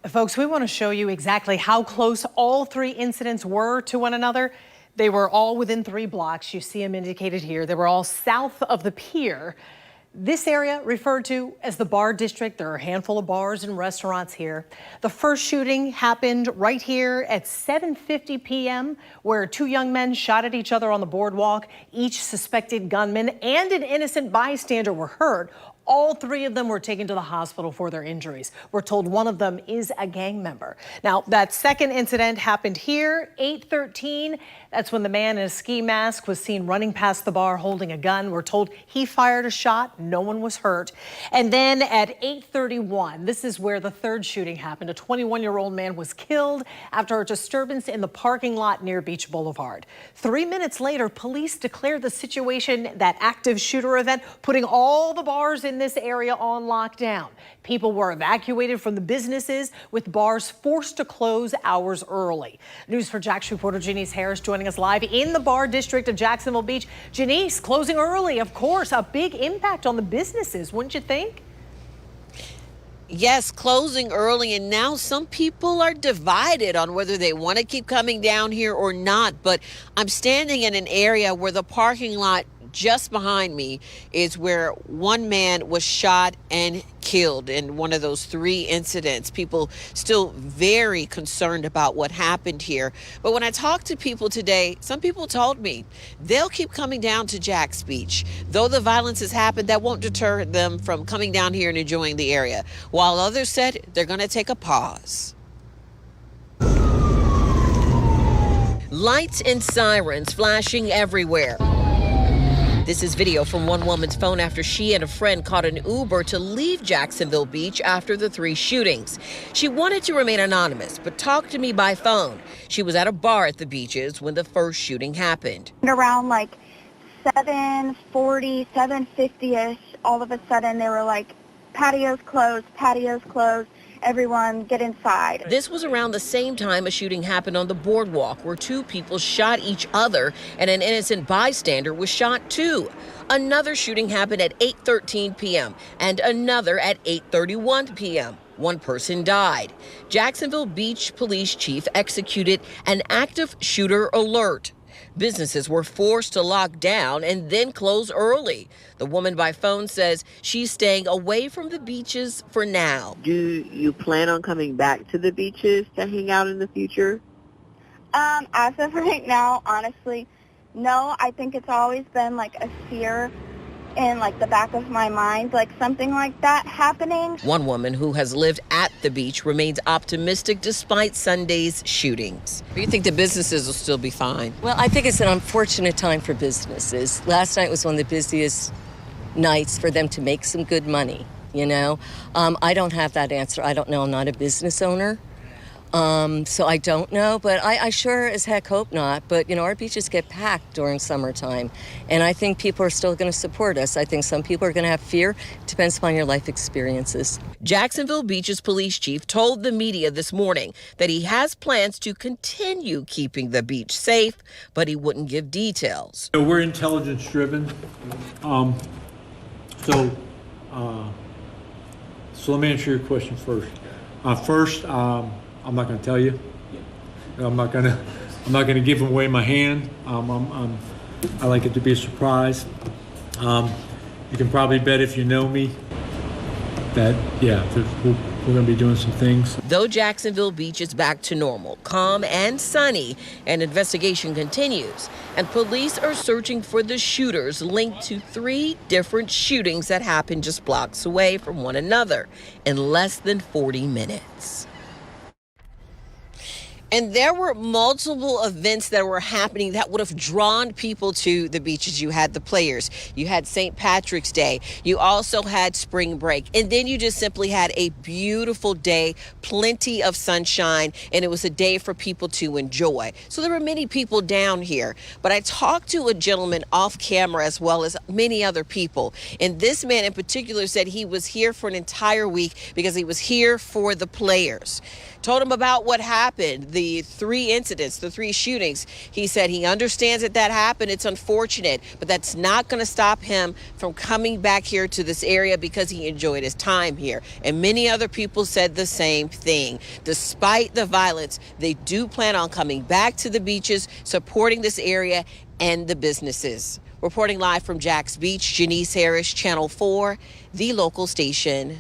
Folks, we want to show you exactly how close all three incidents were to one another. They were all within 3 blocks. You see them indicated here. They were all south of the pier. This area referred to as the bar district. There are a handful of bars and restaurants here. The first shooting happened right here at 7:50 p.m., where 2 young men shot at each other on the boardwalk. Each suspected gunman and an innocent bystander were hurt. All 3 of them were taken to the hospital for their injuries. We're told one of them is a gang member. Now, that second incident happened here, 8:13. That's when the man in a ski mask was seen running past the bar holding a gun. We're told he fired a shot. No one was hurt. And then at 8:31, this is where the third shooting happened. A 21-year-old man was killed after a disturbance in the parking lot near Beach Boulevard. 3 minutes later, police declared the situation that active shooter event, putting all the bars in this area on lockdown. People were evacuated from the businesses, with bars forced to close hours early. News for Jax reporter Janice Harris joining us live in the bar district of Jacksonville Beach. Janice, closing early, of course, a big impact on the businesses, wouldn't you think? Yes, closing early, and now some people are divided on whether they want to keep coming down here or not. But I'm standing in an area where the parking lot just behind me is where one man was shot and killed in one of those 3 incidents. People still very concerned about what happened here. But when I talked to people today, some people told me they'll keep coming down to Jax Beach. Though the violence has happened, that won't deter them from coming down here and enjoying the area. While others said they're going to take a pause. Lights and sirens flashing everywhere. This is video from one woman's phone after she and a friend caught an Uber to leave Jacksonville Beach after the 3 shootings. She wanted to remain anonymous, but talked to me by phone. She was at a bar at the beaches when the first shooting happened. Around like 7:40, 7:50-ish, all of a sudden they were like, patios closed, everyone get inside. This was around the same time a shooting happened on the boardwalk, where 2 people shot each other and an innocent bystander was shot too. Another shooting happened at 8:13 p.m. and another at 8:31 p.m. One person died. Jacksonville Beach Police Chief executed an active shooter alert. Businesses were forced to lock down and then close early. The woman by phone says she's staying away from the beaches for now. Do you plan on coming back to the beaches to hang out in the future? As of right now, honestly, no. I think it's always been like a fear in like the back of my mind, like something like that happening. One woman who has lived at the beach remains optimistic despite Sunday's shootings. Do you think the businesses will still be fine? Well, I think it's an unfortunate time for businesses. Last night was one of the busiest nights for them to make some good money, you know. I don't have that answer. I don't know. I'm not a business owner. So I don't know, but I sure as heck hope not. But, you know, our beaches get packed during summertime, and I think people are still going to support us. I think some people are going to have fear. It depends upon your life experiences. Jacksonville Beach's police chief told the media this morning that he has plans to continue keeping the beach safe, but he wouldn't give details. So we're intelligence driven. So let me answer your question first. I'm not going to tell you. I'm not going to give away my hand. I like it to be a surprise. You can probably bet if you know me that we're going to be doing some things. Though Jacksonville Beach is back to normal, calm and sunny, an investigation continues, and police are searching for the shooters linked to 3 different shootings that happened just blocks away from one another in less than 40 minutes. And there were multiple events that were happening that would have drawn people to the beaches. You had the players, you had St. Patrick's Day, you also had spring break, and then you just simply had a beautiful day, plenty of sunshine, and it was a day for people to enjoy. So there were many people down here, but I talked to a gentleman off camera as well as many other people, and this man in particular said he was here for an entire week because he was here for the players. told him about what happened, the 3 incidents, the 3 shootings. He said he understands that happened. It's unfortunate, but that's not going to stop him from coming back here to this area because he enjoyed his time here. And many other people said the same thing. Despite the violence, they do plan on coming back to the beaches, supporting this area and the businesses. Reporting live from Jax Beach, Janice Harris, Channel 4, the local station.